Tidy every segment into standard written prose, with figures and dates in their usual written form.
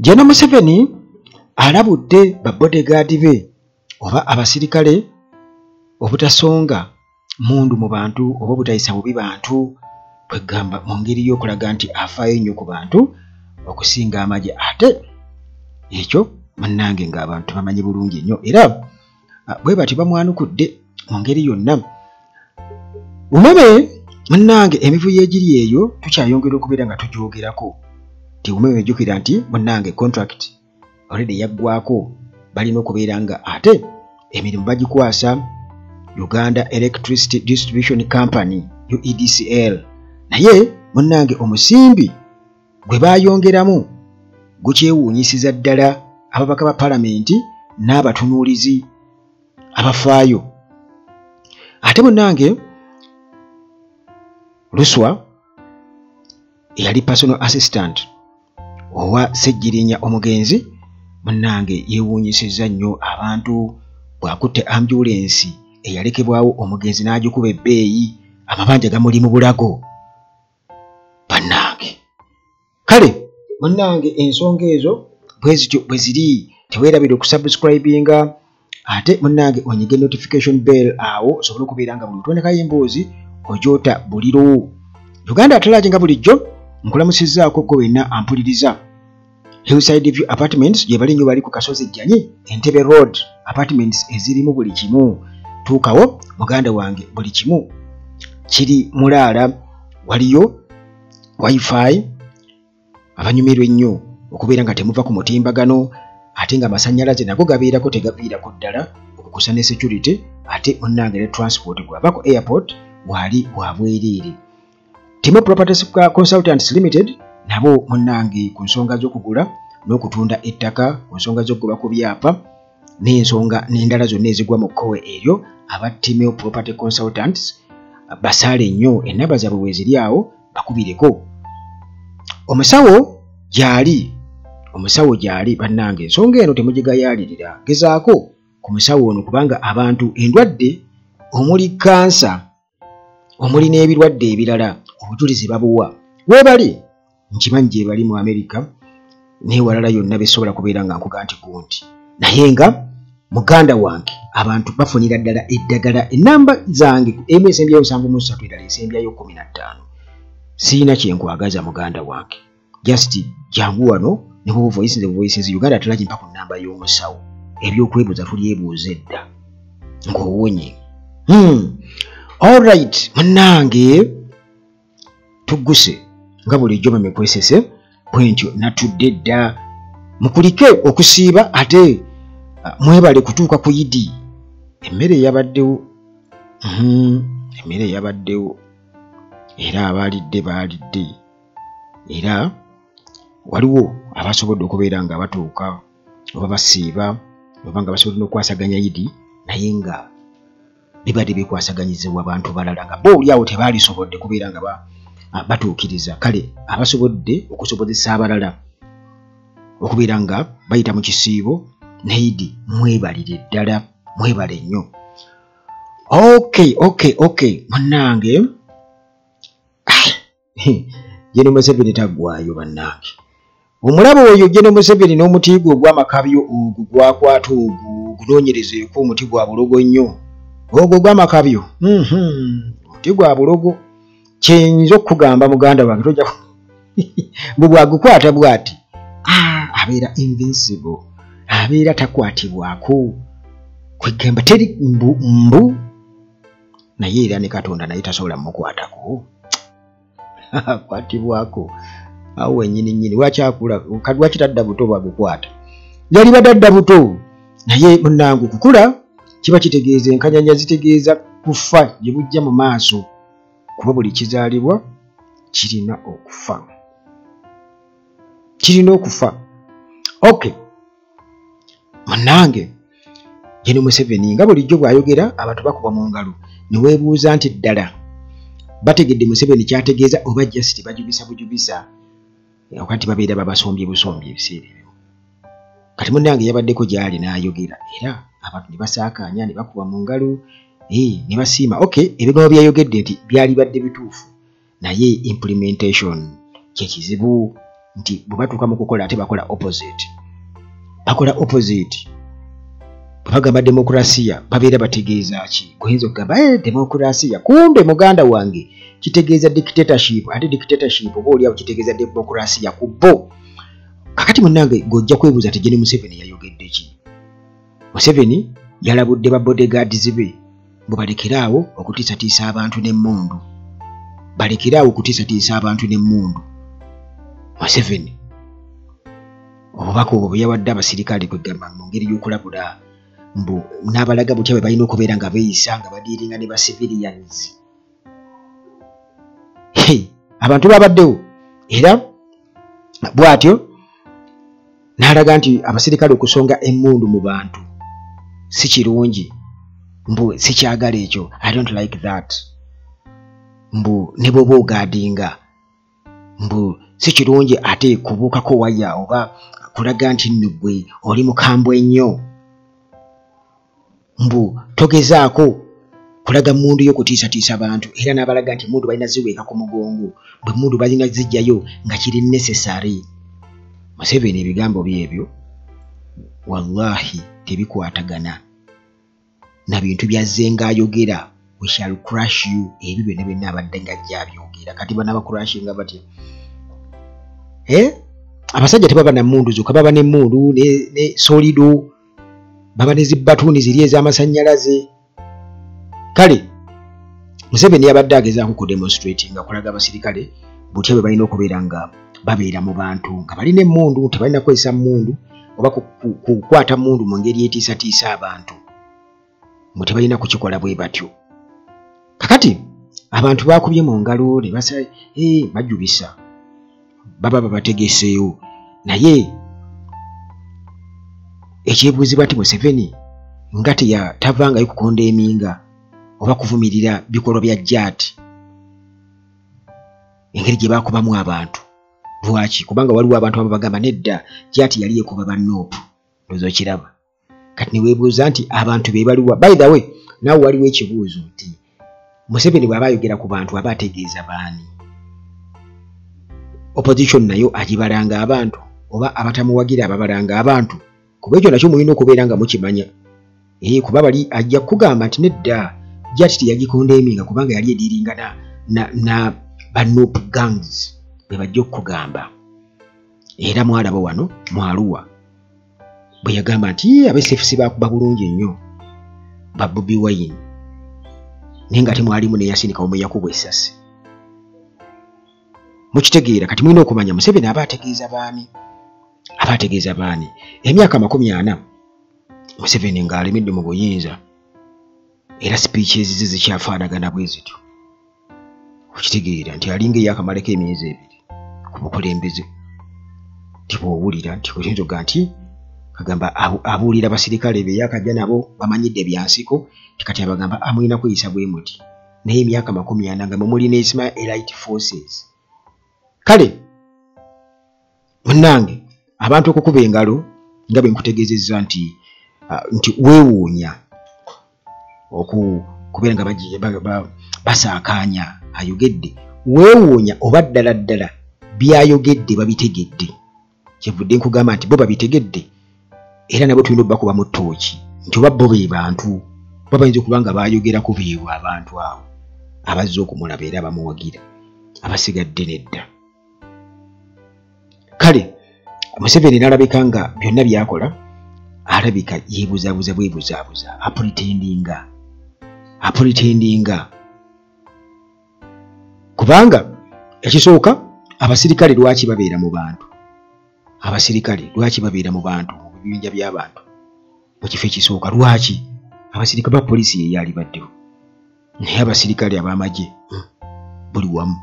General Museveni alabudde ba bodyguard be oba abasirikale obutasonga mundu mu bantu oba obutayisa bubi bantu kwegamba mu ngeri y'okulaga nti afaayo nnyo ku bantu okusinga amagye. Ate ekyo munnange ng'abantu bamanyi bulungi nnyo era bwe bati bamwanukudde mu ngeri yonna. Umeme munnange emivuyo egiri eyo tukyayongera okubeera nga tugyogerako ti umeme ejjukira nti munnange contract already yaggwako balina okubeera nga ate emirimu bagikwasa Uganda Electricity Distribution Company UEDCL, naye munnange omusimbi gwe bayongeramu gukyewuunyisiza ddala ababaka ba palamenti n'abatunuulizi abafaayo. Ate munnange Luswa eyali personal assistant owa Ssejjirinya omugenzi munnange yeewuunyisizza nnyo abantu bw'akutte ambulance eyalekebwawo omugenzi n'agikuba ebbeeyi amabanja gamuli mu bulago bannange. Kale munnange ensonga ezo bwezityo bwe ziri, teweerabire okusubscribinga ate munnange onyige notification bell awo osobole okubeera nga buli tondekayo emboozi ojoota buliro. Uganda Atalagi nga bulijjo nkulamusizzaako gwe wenna ampuliriza. Hillside View Apartments gye bali nnyo bali ku Kasozi Jjanyi Entebbe Road, apartments ezirimu buli kimu. Tuukawo muganda wange buli kimu kiri mulaala, waliyo wifi abanyumirwa ennyo okubeera nga temuva ku mutimbagano ate nga amasannyalaze nago gabeerako tegaviirako ddala okukusa ne security ate munnange ne transport gwava ku airport wali bwa bwereere. Timo Properties Consultants Limited nabo munnange ku nsonga z'okugula n'okutunda ettaka, ku nsonga z'okugula ku byapa n'ensonga n'endala zonna ezigwa mu kkowe eryo aba Timo Property Consultants basaale nnyo, ennamba zaabwe bwe ziri awo bakubireko. Omusawo gyali bannange ensonga eno temugigayaalirira, gezaako ku musawo ono kubanga abantu endwadde omuli kansa omuli n'ebirwadde ebirala obujulizi babuwa weebali nkimanyi gye bali mu Amerika n'ewalala yonna besobola kubeera nga nkuga nti gunti, naye nga muganda wange abantu bafunira ddala eddagala. Ennamba zange emu esembyayo 7 endala esembyayo 15. Siina kyenkwagaza muganda wange, just jangu wano ne ku voices Uganda Atalagi mpa ku nnamba y'omusawo, ebyokwebuuza tulyebuuza edda ng'owonye. Alright munnange tugguse nga bulijjo memekwesese bwentyo natudde dda mukulike okusiiba ate mwebale kutuuka ku Yidi. Emmere yabaddewo era abalidde baalidde era waliwo abasobodde okubeera nga batuuka oba basiiba oba nga basobodde n'okwasaganya Yidi, naye nga bibadde bikwasaganyizibwa abantu balala nga bo oli awo tebaalisobodde kubeera nga batuukiriza. Kale abasobodde okusobozesa abalala okubeera nga bayita mu kisiibo ne Yidi mwebalire ddala, mwebale nnyo. Okay munnange General Museveni taggwayo bannange. Omulabo oyo General Museveni n'omuti gwe ogw'amakabyo ogwo gwakwata ogwo gunoonyerezeeko omuti gwa bulogo nnyo ogwo gw'amakabyo. Omuti gwa bulogo kyenyiza okugamba muganda wange tojja bwe bwagukwata bw'ati abeera invincible, abeera takwatibwako, kwegamba teri mbu naye era ne Katonda naye tasobola mukwatako kwatibwako awo wennyini wakyakula lwaki tadda buto bwagukwata, yali badadda buto naye munnange okukula kiba kitegeeza enkanyanya zitegeeza kufa gye bujja mu maaso, kuba buli kizaalibwa kirina okufa. Okay munnange General Museveni nga bulijjo bw'ayogera abantu bakuba mu ngalo ne weebuuza nti ddala bategedde Museveni kyategeeza oba just bajubisa bujubisa wakati babeera babasombye busombye ebiseera ebyo. Kati munnange yabaddeko gy'ali n'ayogera era abantu ne basaakaanya ne bakuba mu ngalo ne basiima. Okay ebigambo byayogedde nti byali badde bituufu naye implementation kye kizibu nti bwe batuuka mu kukola ate bakola opposite. Bakola opposite. Bwe bagamba demokrasiya babeera bategeeza ki? Oyinza okugamba demokrasiya, kumbe muganda wange kitegeeza dictatorship, ate dictatorship oba oliawo kitegeeza demokrasiya ku bo. Kakati munnange gojja kwebuuza ati Gen Museveni yayogedde ki? Museveni yalabudde ba bodyguards be bwe balekeraawo okutiisatiisa abantu n'emmundu. Balekeraawo okutiisatiisa abantu n'emmundu. Museveni obubaka obwo bwe yawadde abasirikale kwegamba mu ngeri y'okulabula mbu n'abalaga butya bwe balina okubeera nga beeyisa nga badiiringa ne ba civilians. Abantu babaddewo era bw'atyo n'alaga nti abasirikale okusonga emmundu mu bantu si kirungi, mbu sikyagala ekyo, I don't like that. Mbu ne bw'oba ogaadinga mbu si kirungi ate kubuukako waya oba kulaga nti nno ggwe oli mukambwe ennyo. Mbu togezaako kulaga mundu y'okutiisatiisa abantu era n'abalaga nti mundu balina ziweeka ku mugongo, bwe mundu balina zijjayo nga kiri necessary. Museveni ebigambo byebyo wallahi tebikwatagana na bintu byazze ng'ayogera we shall crush you, ebyo byonna byonna abadde ng'ajja abyogera. Kati bana bakurashinga batya? Abasajja tebaba na mmundu zokka, baba n'emmundu ne solido, baba ne zibbatuuni ziri ez'amasannyalaze. Kale Museveni yabadde agezaako kudemonstratinga kulaga abasirikale butya bwe balina okubeera nga babeera mu bantu nga balina emmundu, tebalina kukozesa mmundu oba kukwata mmundu mu ngeri etiisatiisa abantu, mbu tebalina kukikola bwe batyo. Kakati abantu bakubye mu ngalo ne basa bajubisa, baba babategeseewo. Naye ekyebuuzibwa nti Museveni nga tavangayo kukonda eminga oba kuvumirira bikolwa bya jaati, engeri gye baakubamu abantu. Lwaki? Kubanga waliwo abantu abagamba nedda jaati yali ekuba bannoopu, ndowooza okiraba. Kati ne weebuuza nti abantu be baliwa. By the way, naawe waliwo ekibuuzo nti Museveni bw'aba ayogera ku bantu aba ategeeza baani? Opposition nayo agibalanga abantu oba abatamuwagira ababalanga abantu? Kuba ekyo nakyo mulina okubeera nga mukimanya. Kuba bali ajja kugamba nti nedda jaati teyagikonda eminga kubanga yali ediiringa na bannoopu gangs bwe bajja okugamba. Era mwalaba wano Mwaluwa bwe yagamba nti abesefusi baakuba bulungi ennyo ba Bobi Wine, naye nga temwalimu neyasindika omwe yakubwa essasi. Mukitegeera? Kati mulina okumanya Museveni aba ategeeza baani? Aba ategeeza baani? Emyaka 40 Museveni ng'alemedde mu buyinza era speeches ze zikyafaanagana bwe zityo. Okitegeera nti alinga eyakamaleko emyezi 2 ku bukulembeze. Nti bw'owulira nti oyinza okuga nti kagamba abuulira abasirikale be yakajja nabo bamanyidde byansiko, nti kati abagamba amulina kweyisa bwe muti. Naye emyaka 40 nga mulina Ismail Elite Forces. Kale munnange abantu okukuba engalo nga bwe nkutegeezezza nti weewuunya okubeera nga basaakaanya ayogedde, weewuunya oba ddala byayogedde babitegedde. Kyevudde nkugamba nti bo babitegedde era nabo tulina okubakuba mu ttooki nti oba bo be bantu oba bayinza okuba nga baayogeraku beebwe abantu abo abazze okumulaba era bamuwagira, abasigadde nedda. Kale Museveni n'alabika nga byonna byakola alabika yeebuzaabuza bwebuzaabuza, apretendinga kubanga ekisooka abasirikale lwaki babeera mu bantu? Abasirikale lwaki babeera mu bantu mu bibinja by'abantu mu kifo ekisooka? Lwaki? Abasirikale ba poliisi ye yali baddewo, naye abasirikale ab'amagye buli wamu.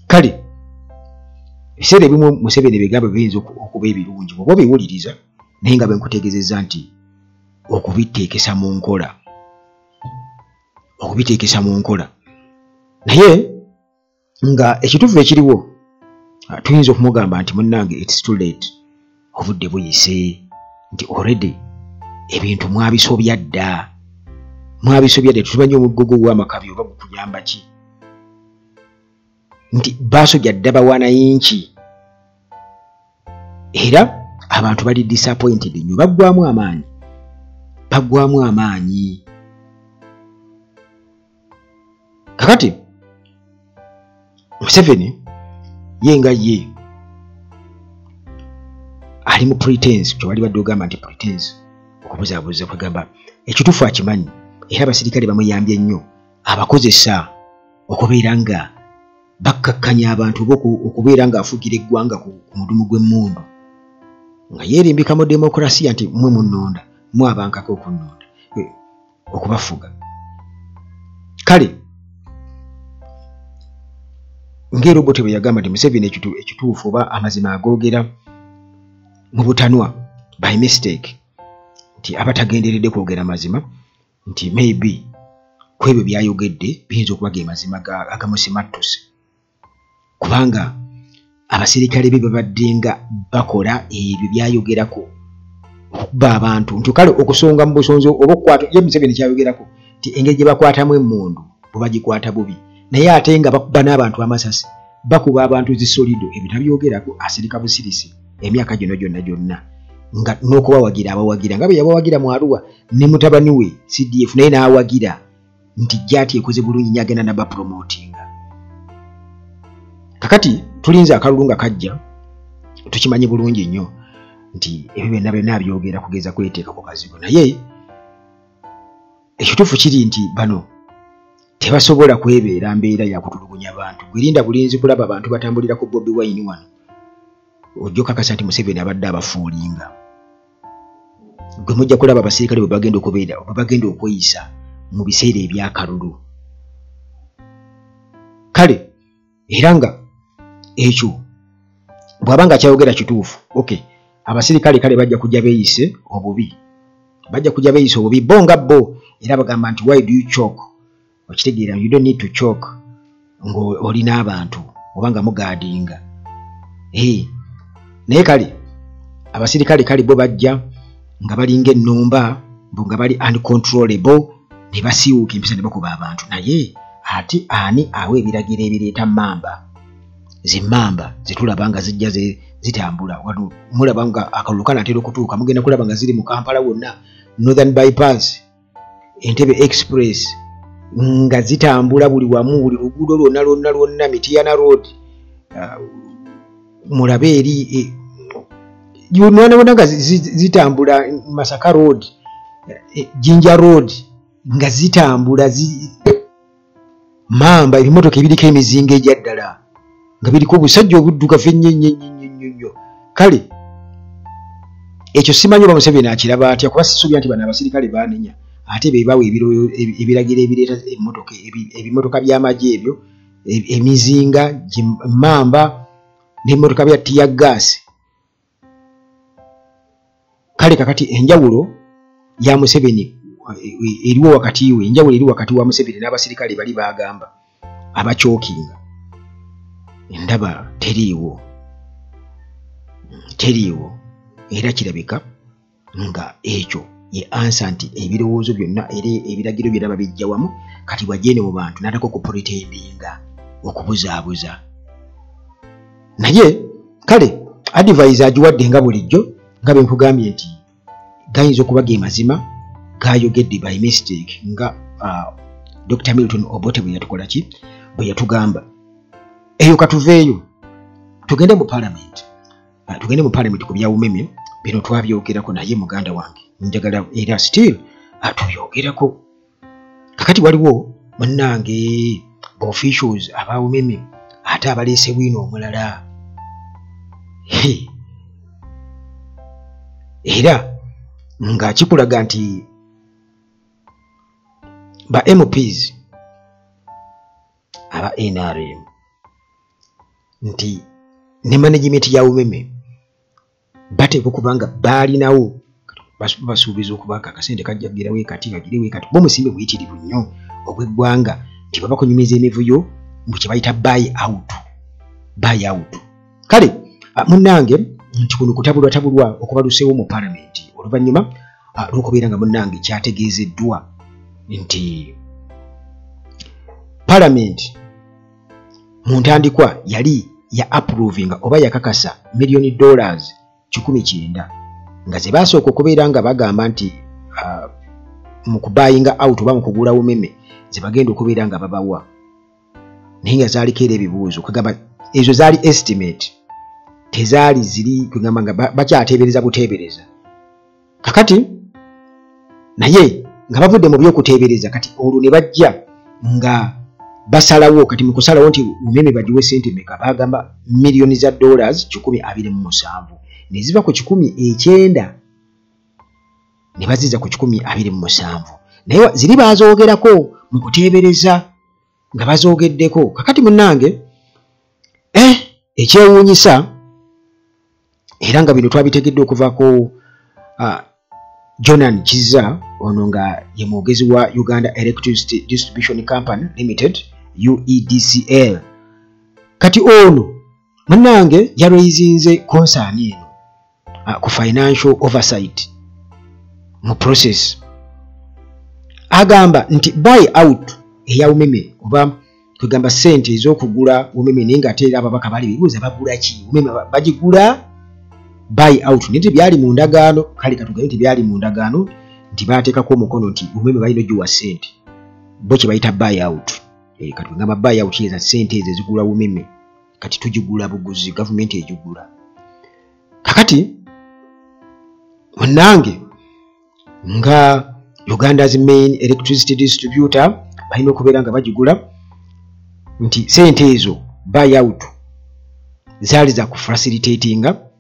Kale ebiseera ebimu Museveni ebigambo biyinza okuba ebirungi bw'oba obiwuliriza, naye nga bwe nkutegeezezza nti okubiteekesa mu nkola. Naye nga ekituufu ekiriwo tuyinza okumugamba nti munnange it's too late, obudde buyise, nti already ebintu mwabisobya dda, tutumanye omugogo w'amakabi oba gukuyamba ki. nti basojja ddaba wanayinki era abantu bali disappointed nnyo baggwamu amaanyi kakati Museveni yenga ye ali mu pretense kyo wali badde ogamba nti pretense okubuzaabuza kwegamba ekituufu akimanyi era abasirikale bamuyambye nnyo abakozesa okubeera nga bakkakkanya abantu okubeera nga afugira eggwanga ku mudumu gw'emmundu nga yeerimbika mu demokrasiya nti mmwe munnonda mwe abankako okunnonda okubafuga kale ng'Robote bwe yagamba nti Museveni ekituufu oba amazima agoogera mu butanwa by mistake nti abatagenderedde kwogera mazima nti maybe ku ebyo byayogedde biyinza okuba ge mazima agamusimattuse kubanga abasirikale be babadde nga bakola ebyo byayogerako okuba abantu nti kale okusonga mu busonzi oba okukwata ye Museveni kyayogerako nti engeri gye bakwatamu emmundu bwe bagikwata bubi naye ate nga bakuba n'abantu amasasi bakuba abantu zisolido ebyo tabyogerako asirika busirisi emyaka gyonna nga n'okubawagira abawagira nga bwe yabawagira mu Arua ne mutabani we CDF naye n'awagira nti jjati ekoze bulungi nyagenda naba promotinga kakati tulinze akalulu nga kajja tukimanyi bulungi nnyo nti ebyo byonna byogera kugeza kweteeka ku kazigo naye ekituufu kiri nti bano tebasobola kwebeera mbeera ya kutulugunya abantu gwirinda bulinzi kulaba abantu batambulira ku Bobi Wine wano ojjo kakasa nti Museveni abadde abafuulinga gwe mujja kulaba abasirikale bwe bagenda okubeera oba bagenda okweyisa mu biseera ebyakalulu kale era nga ekyo bw'abanga akyayogera kituufu okay abasirikale kale bajja kujja beeyise obubi bo nga bo era bagamba nti why do you choke okitegeera you don't need to choke ng'olina abantu oba nga mugaadinga naye kale abasirikale kale bo bajja nga balinga ennumba bo nga bali uncontrollable ne basiiwuuka empisa ne bakuba abantu naye ate ani awa ebiragiro ebireeta zimmamba zetulaba nga zijja zitambula wano mulaba nga akalulu kanaatera okutuuka mugenda kulaba nga ziri mu Kampala wonna Northern Bypass Entebbe Express nga zitambula buli wamu buli luguudo lwonna Mityana Road mulabe eri yonna nga zitambula Masaka Road Jinja Road nga zitambula mamba ebimotoka ebiriko emizinga egya ddala nga biriko obusajja obuddugavu ennyo kale ekyo simanyi oba Museveni akiraba atya kuba sisuubira nti bano abasirikale baanenya ate beebawa ebiragiro ebireeta ebimotoka by'amagye ebyo emizinga mamba n'ebimotoka bya tiya gaasi kale kakati enjawulo ya Museveni eriwo wakati we enjawulo eri wakati wa Museveni n'abasirikale bali bagamba abakyokinga ndaba teriiwo era kirabika nga ekyo ye ansa nti ebirowoozo byonna era ebiragiro byonna bijja wamu kati wajene mu bantu n'atako okupretendinga okubuzaabuza naye kale advise agiwadde nga bulijjo nga bwe nkugambye nti gayinza okuba ge mazima gayogedde by mistake nga Dr. Milton Obote bwe yatukola ki bwe yatugamba eyo katuveeyo tugende mu parliament ku byawumeme bino twabyogerako naye muganda wange njagala era still tubyogerako kakati waliwo munnange officials abawumeme ate abaleese bwino omulala era nga kikulaga nti ba MPs aba NRM nti ne management ya umeme bateekwa kubanga baalinawo basuubiza okubaka akasente kajjagirawo ekati kagirewo ekati bo musimbe buyitirivu nnyo ogw'eggwanga nti baba kunyumiza emivuyo mu kye bayita buy out kale munnange nti kuno kutabulwa okubaluseewo mu parliament oluvannyuma lw'okubeera nga munnange kyategeezeddwa nti parliament mu ntandikwa yali ya approvinga oba yakakasa $1,000,000 1,900 nga ze basooka okubeera nga bagamba nti mu kubayinga out oba mu kugula umeme ze bagenda okubeera nga babawa naye nga zaaliko era ebibuuzo kugamba ezo zaali estimate tezaali ziri kugamba nga bakyateebereza buteebereza kakati naye nga bavudde mu by'okuteebereza kati olwo ne bajja nga basalawo kati mu kusalawo nti umeme bagiwe sente meka bagamba $1,000,000 127 ne ziva ku 19 ne baziza ku 27 naye ziri bazoogerako mu kuteebereza nga bazoogeddeko kakati munnange ekyewuunyisa era nga bino twabitegedde okuvaako Jonan Kiza ono nga ye mwogezi wa Uganda Electricity Distribution Company Limited UEDCL kati ono munnange yaraizinze concern eno ku financial oversight mu process agamba nti buy out eya umeme oba kugamba sente ez'okugula umeme naye ng'ate era ababaka bali bibuuza bagula ki umeme bagigula buy out nti byali mu ndagaano kale katugaye nti byali mu ndagaano nti baateekako omukono nti umeme balina ogiwa sente bo kye bayita buy out katugamba buy out yeza sente ezo ezigula umeme kati tugigula buguzi gavumenti egigula kakati munnange nga Uganda's main electricity distributor balina okubeera nga bagigula nti sente ezo buy out zaali za kufacilitatinga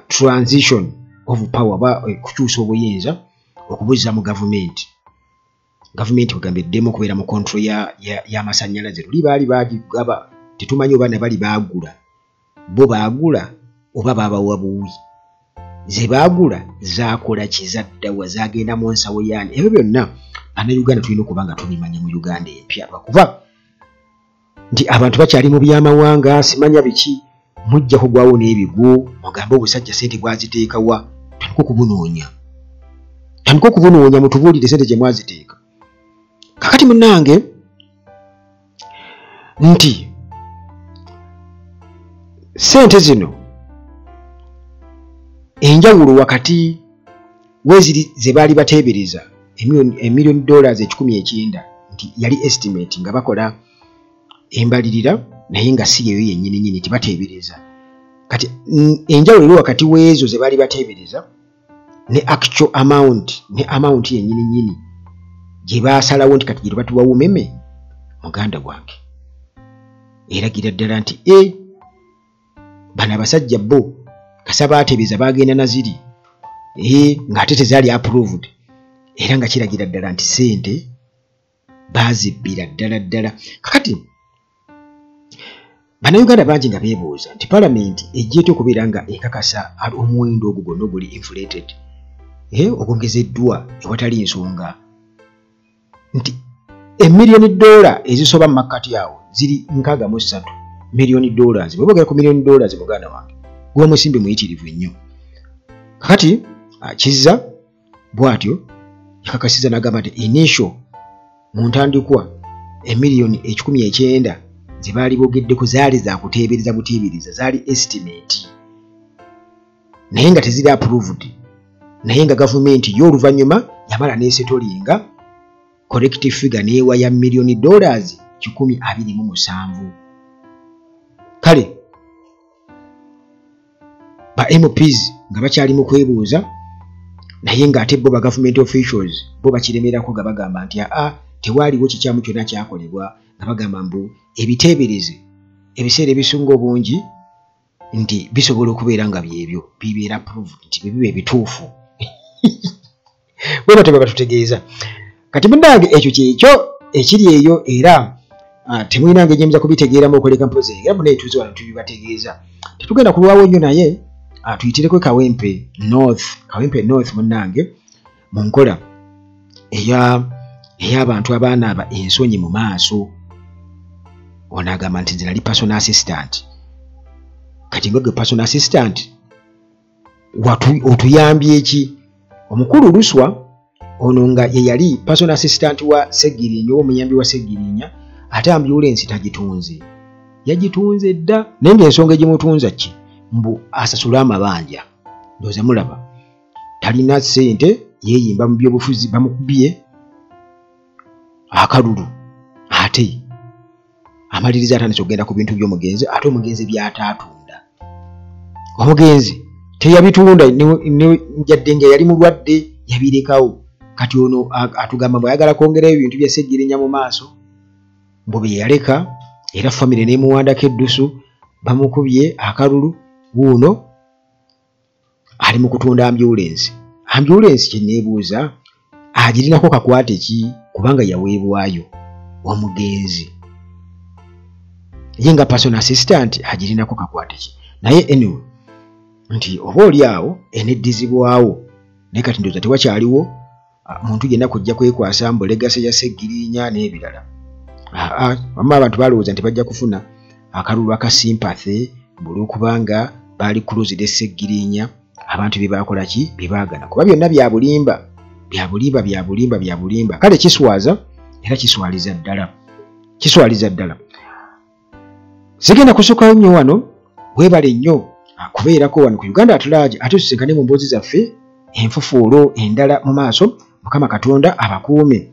transition of power ba kukyusa obuyinza okubuza mu gavumenti bugambiddemu okubeera mu control y'amasannyalaze luli baali bagigaba tetumanyi oba ne bali baagula bo baagula oba babawa buwi ze baagula zaakola kizaddawa zagenda mu nsawo yaani ebyo byonna Bannayuganda tulina okuba nga tubimanya mu Uganda empya lwakuba nti abantu bakyali mu byamawanga simanya biki mujja kugwawo n'ebigo mugambe obusajja sente gwaziteekawa tandika okubunoonya mutubuulire sente gye mwaziteeka kakati munnange nti sente zino enjawulo wakati weziri ze baali bateebereza $1,000,000 1,900 nti yali estimate nga bakola embalirira naye nga si yeyo yennyini nyini tibateebereza kati enjawulo eri wakati w'ezo ze baali bateebereza ne actual amount yennyini nyini gye baasalawo nti kati gye batuwa umeme muganda gwange eragira ddala nti bano abasajja bo kasa baateebereza bagenda naziri ng'ate tezaali approved era nga kiragira ddala nti sente baazibbira ddala kakati Bannayuganda bangi nga beebuuza nti Parliament ejjeeta okubeera nga ekakasa omuwendo ogwo gwonna oguli inflated ogwongezeddwa ewatali nsonga nti $1,000,000 ezisoba mu makkati awo ziri 63 $1,000,000 bwe boogera ku $1,000,000 muganda wange gwe musimbe muyitirivu nnyo kakati Kizza bw'atyo yakakasiza n'agamba nti initial mu ntandikwa $1,900,000 ze baali boogeddeko zaali za kuteebereza buteebereza zaali estimate naye nga teziri approved naye nga gavumenti y'oluvannyuma yamala n'esetolinga corrective figure n'ewa ya $1,000,000 127 kale ba MPs nga bakyali mu kwebuuza naye ng'ate bo ba government officials bo bakiremerako nga bagamba nti tewaaliwo kikyamu kyonna kyakolebwa nga bagamba mbu ebiteebereze ebiseera ebisinga obungi nti bisobola okubeera nga byebyo bibeera approved nti bibiba ebituufu bwe batyo batutegeeza kati munnange ekyo kyekyo ekiri eyo era temulina ngeri muyinza kubitegeeramu okoleka mpozi era munaye tuze wano tubibategeeza tetugenda kulwawo nnyo naye tuyitireko Kawempe North munnange mu nkola ey'abantu abaanaaba ensonyi mu maaso ono agamba nti nze nali personal assistant kati ng'ogwe personal assistant otuyambye ki omukulu Luswa ono nga ye yali personal assistant wa Segirinya oba omuyambi wa Segirinya ate ambulance tagitunze yagitunze dda naye ng'ensonga egimutunza ki mbu asasula amabanja ndoze mulaba talina ssente yeeyimba mu byobufuzi bamukubye akalulu ate amaliriza atandise okugenda ku bintu by'omugenzi ate omugenzi by'ataatunda omugenzi teyabitunda njadde nga yali mulwadde yabirekawo kati ono atugamba bw'ayagala kwongerayo ebintu bya Seggirinya mu maaso mbu bye yaleka era famire n'emuwandako eddusu bamukubye akalulu wuuno ali mu kutunda ambyulensi kye neebuuza agirinako kakwate ki kubanga yaweebwayo omugenzi ye nga personal assistant agirinako kakwate ki naye anyway nti oba oli awo eneddizibwawo naye kati ndowooza tewakyaliwo muntu yenna kujja kwekwasa mbu legase ya Seggirinya n'ebirala wamma abantu balowooza nti bajja kufuna akalulu aka sympathy olw'okubanga baali kuluzira Seggirinya abantu bye bakola ki bye baagana kuba byonna bya bulimba kale kiswaza era kiswaliza ddala sigenda kusookayo nnyo wano weebale nnyo kubeerako wano ku Uganda at Large ate tusinkane mu mboozi zaffe enfufuulo endala mu maaso Mukama Katonda abakuume